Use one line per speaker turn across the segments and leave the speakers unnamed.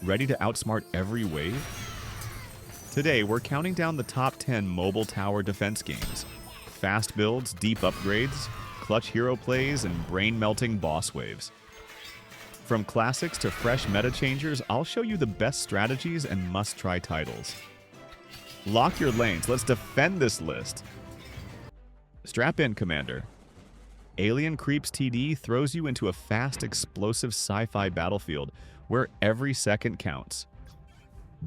Ready to outsmart every wave? Today, we're counting down the top 10 mobile tower defense games. Fast builds, deep upgrades, clutch hero plays, and brain-melting boss waves. From classics to fresh meta changers, I'll show you the best strategies and must-try titles. Lock your lanes, let's defend this list. Strap in, Commander. Alien Creeps TD throws you into a fast, explosive sci-fi battlefield where every second counts.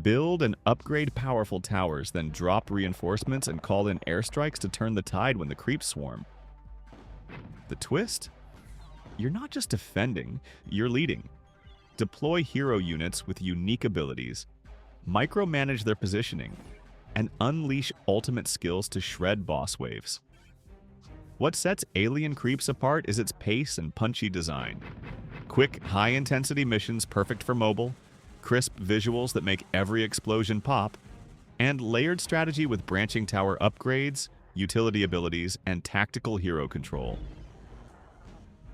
Build and upgrade powerful towers, then drop reinforcements and call in airstrikes to turn the tide when the creeps swarm. The twist? You're not just defending, you're leading. Deploy hero units with unique abilities, micromanage their positioning, and unleash ultimate skills to shred boss waves. What sets Alien Creeps apart is its pace and punchy design. Quick, high-intensity missions perfect for mobile, crisp visuals that make every explosion pop, and layered strategy with branching tower upgrades, utility abilities, and tactical hero control.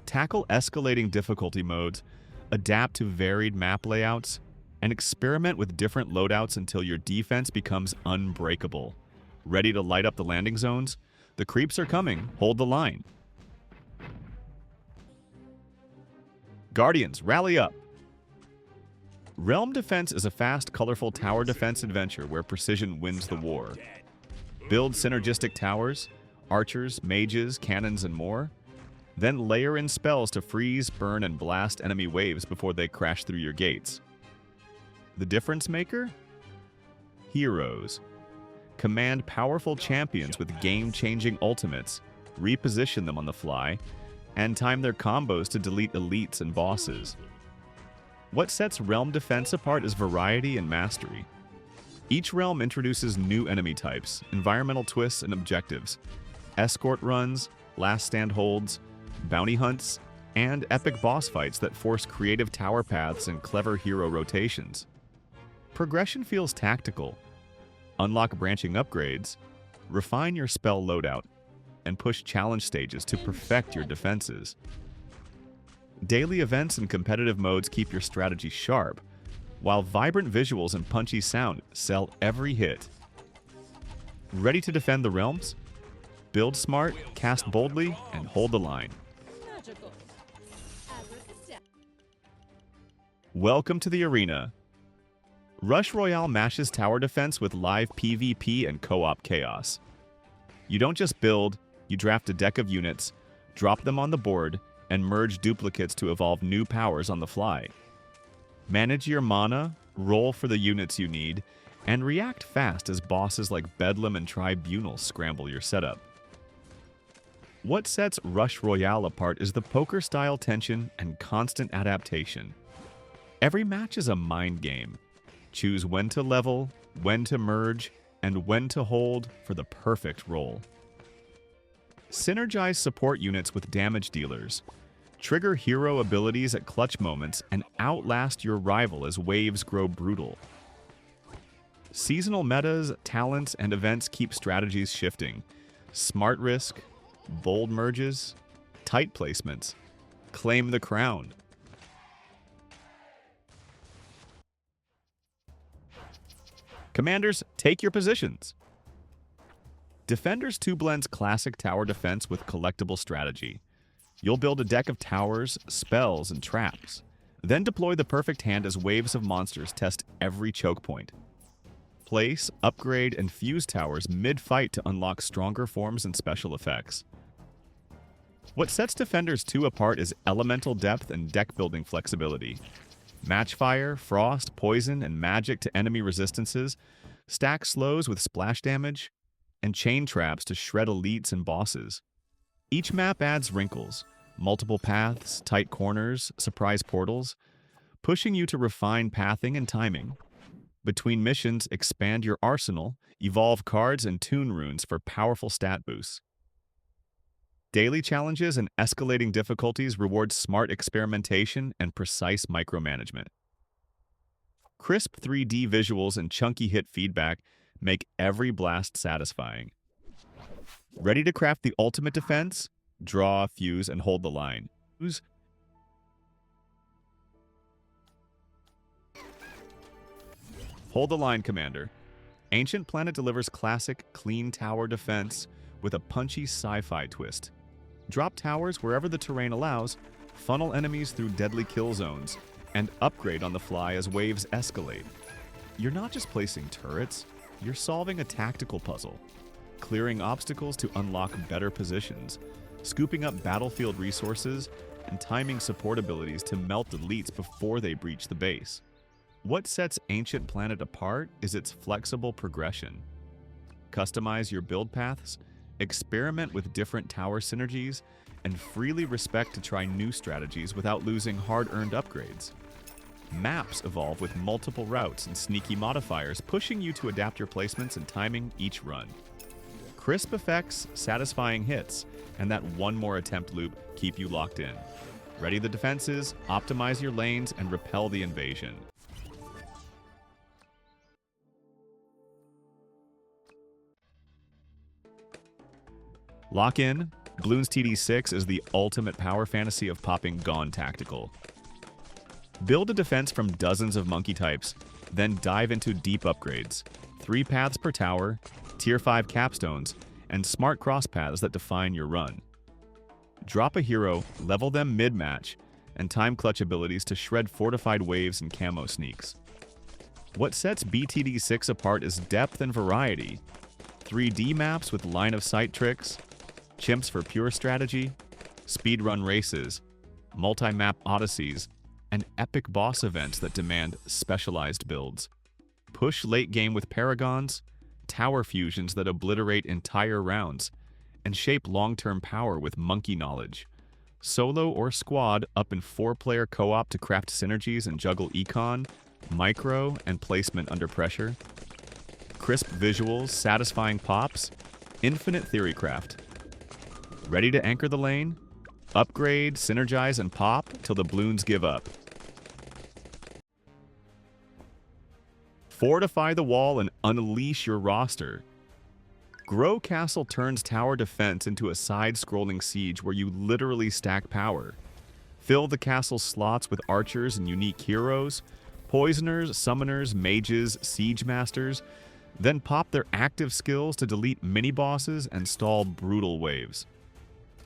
Tackle escalating difficulty modes, adapt to varied map layouts, and experiment with different loadouts until your defense becomes unbreakable. Ready to light up the landing zones? The creeps are coming. Hold the line. Guardians, rally up! Realm Defense is a fast, colorful tower defense adventure where precision wins the war. Build synergistic towers, archers, mages, cannons, and more. Then layer in spells to freeze, burn, and blast enemy waves before they crash through your gates. The difference maker? Heroes. Command powerful champions with game-changing ultimates, reposition them on the fly, and time their combos to delete elites and bosses. What sets Realm Defense apart is variety and mastery. Each realm introduces new enemy types, environmental twists, and objectives. Escort runs, last stand holds, bounty hunts, and epic boss fights that force creative tower paths and clever hero rotations. Progression feels tactical. Unlock branching upgrades, refine your spell loadout, and push challenge stages to perfect your defenses. Daily events and competitive modes keep your strategy sharp, while vibrant visuals and punchy sound sell every hit. Ready to defend the realms? Build smart, cast boldly, and hold the line. Welcome to the arena. Rush Royale mashes tower defense with live PvP and co-op chaos. You don't just build, you draft a deck of units, drop them on the board, and merge duplicates to evolve new powers on the fly. Manage your mana, roll for the units you need, and react fast as bosses like Bedlam and Tribunal scramble your setup. What sets Rush Royale apart is the poker-style tension and constant adaptation. Every match is a mind game. Choose when to level, when to merge, and when to hold for the perfect roll. Synergize support units with damage dealers. Trigger hero abilities at clutch moments and outlast your rival as waves grow brutal. Seasonal metas, talents, and events keep strategies shifting. Smart risk, bold merges, tight placements. Claim the crown. Commanders, take your positions. Defenders 2 blends classic tower defense with collectible strategy. You'll build a deck of towers, spells, and traps. Then deploy the perfect hand as waves of monsters test every choke point. Place, upgrade, and fuse towers mid-fight to unlock stronger forms and special effects. What sets Defenders 2 apart is elemental depth and deck-building flexibility. Match fire, frost, poison, and magic to enemy resistances, stack slows with splash damage, and chain traps to shred elites and bosses. Each map adds wrinkles, multiple paths, tight corners, surprise portals, pushing you to refine pathing and timing. Between missions, expand your arsenal, evolve cards and tune runes for powerful stat boosts. Daily challenges and escalating difficulties reward smart experimentation and precise micromanagement. Crisp 3D visuals and chunky hit feedback make every blast satisfying. Ready to craft the ultimate defense? Draw, fuse, and hold the line. Hold the line, Commander. Ancient Planet delivers classic, clean tower defense with a punchy sci-fi twist. Drop towers wherever the terrain allows, funnel enemies through deadly kill zones, and upgrade on the fly as waves escalate. You're not just placing turrets, you're solving a tactical puzzle, clearing obstacles to unlock better positions, scooping up battlefield resources, and timing support abilities to melt elites before they breach the base. What sets Ancient Planet apart is its flexible progression. Customize your build paths, experiment with different tower synergies, and freely respect to try new strategies without losing hard-earned upgrades. Maps evolve with multiple routes and sneaky modifiers, pushing you to adapt your placements and timing each run. Crisp effects, satisfying hits, and that one more attempt loop keep you locked in. Ready the defenses, optimize your lanes, and repel the invasion. Lock in. Bloons TD 6 is the ultimate power fantasy of popping Gone Tactical. Build a defense from dozens of monkey types, then dive into deep upgrades. 3 paths per tower, tier 5 capstones, and smart cross paths that define your run. Drop a hero, level them mid-match, and time clutch abilities to shred fortified waves and camo sneaks. What sets BTD 6 apart is depth and variety. 3D maps with line-of-sight tricks, chimps for pure strategy, speedrun races, multi-map odysseys, and epic boss events that demand specialized builds. Push late game with paragons, tower fusions that obliterate entire rounds, and shape long-term power with monkey knowledge. Solo or squad up in 4-player co-op to craft synergies and juggle econ, micro, and placement under pressure. Crisp visuals, satisfying pops, infinite theorycraft. Ready to anchor the lane? Upgrade, synergize, and pop till the Bloons give up. Fortify the wall and unleash your roster. GrowCastle turns tower defense into a side-scrolling siege where you literally stack power. Fill the castle slots with archers and unique heroes, poisoners, summoners, mages, siege masters, then pop their active skills to delete mini-bosses and stall brutal waves.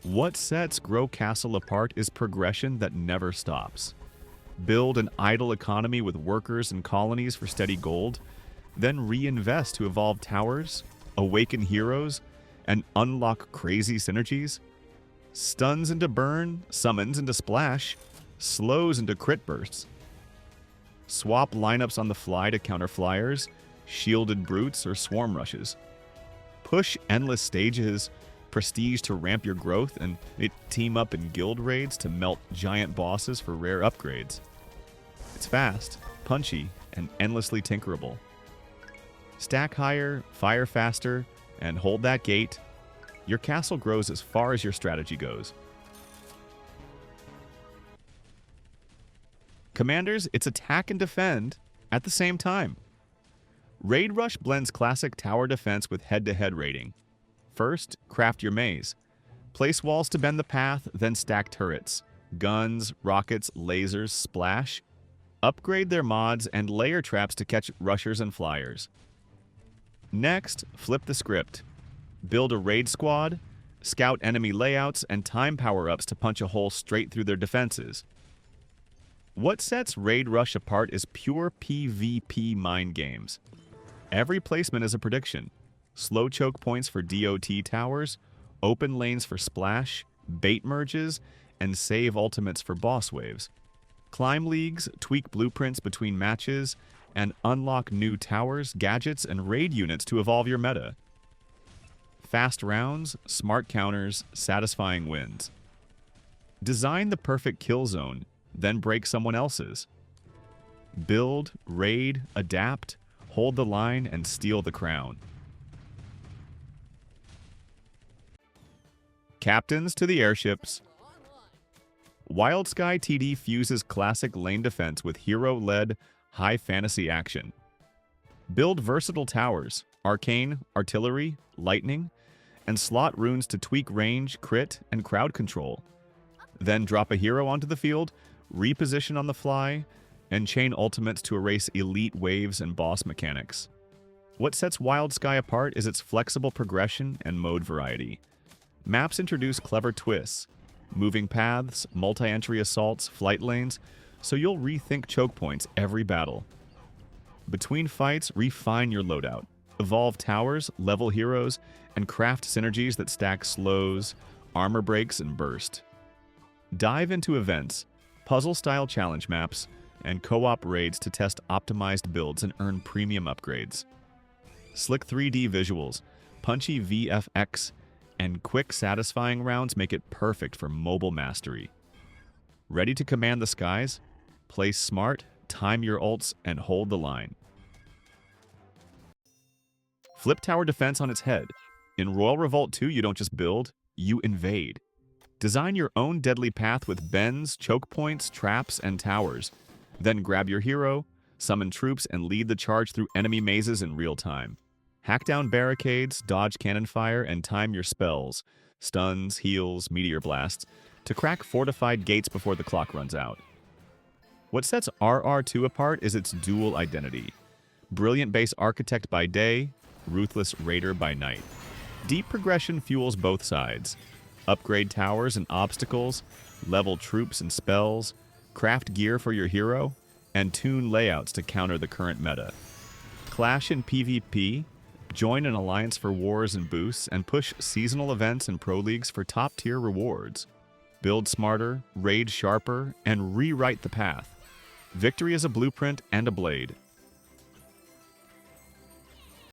What sets GrowCastle apart is progression that never stops. Build an idle economy with workers and colonies for steady gold, then reinvest to evolve towers, awaken heroes, and unlock crazy synergies. Stuns into burn, summons into splash, slows into crit bursts. Swap lineups on the fly to counter flyers, shielded brutes, or swarm rushes. Push endless stages, prestige to ramp your growth, and team up in guild raids to melt giant bosses for rare upgrades. It's fast, punchy, and endlessly tinkerable. Stack higher, fire faster, and hold that gate. Your castle grows as far as your strategy goes. Commanders, it's attack and defend at the same time. Raid Rush blends classic tower defense with head-to-head raiding. First, craft your maze. Place walls to bend the path, then stack turrets. Guns, rockets, lasers, splash. Upgrade their mods and layer traps to catch rushers and flyers. Next, flip the script. Build a raid squad, scout enemy layouts, and time power-ups to punch a hole straight through their defenses. What sets Raid Rush apart is pure PvP mind games. Every placement is a prediction. Slow choke points for DOT towers, open lanes for splash, bait merges, and save ultimates for boss waves. Climb leagues, tweak blueprints between matches, and unlock new towers, gadgets, and raid units to evolve your meta. Fast rounds, smart counters, satisfying wins. Design the perfect kill zone, then break someone else's. Build, raid, adapt, hold the line, and steal the crown. Captains to the airships. Wild Sky TD fuses classic lane defense with hero-led high fantasy action. Build versatile towers, arcane, artillery, lightning, and slot runes to tweak range, crit, and crowd control. Then drop a hero onto the field, reposition on the fly, and chain ultimates to erase elite waves and boss mechanics. What sets Wild Sky apart is its flexible progression and mode variety. Maps introduce clever twists, moving paths, multi-entry assaults, flight lanes, so you'll rethink choke points every battle. Between fights, refine your loadout, evolve towers, level heroes, and craft synergies that stack slows, armor breaks, and burst. Dive into events, puzzle-style challenge maps, and co-op raids to test optimized builds and earn premium upgrades. Slick 3D visuals, punchy VFX, and quick, satisfying rounds make it perfect for mobile mastery. Ready to command the skies? Play smart, time your ults, and hold the line. Flip tower defense on its head. In Royal Revolt 2, you don't just build, you invade. Design your own deadly path with bends, choke points, traps, and towers. Then grab your hero, summon troops, and lead the charge through enemy mazes in real time. Hack down barricades, dodge cannon fire, and time your spells, stuns, heals, meteor blasts, to crack fortified gates before the clock runs out. What sets RR2 apart is its dual identity. Brilliant base architect by day, ruthless raider by night. Deep progression fuels both sides. Upgrade towers and obstacles, level troops and spells, craft gear for your hero, and tune layouts to counter the current meta. Clash in PvP, join an alliance for wars and boosts, and push seasonal events and pro leagues for top-tier rewards. Build smarter, raid sharper, and rewrite the path. Victory is a blueprint and a blade.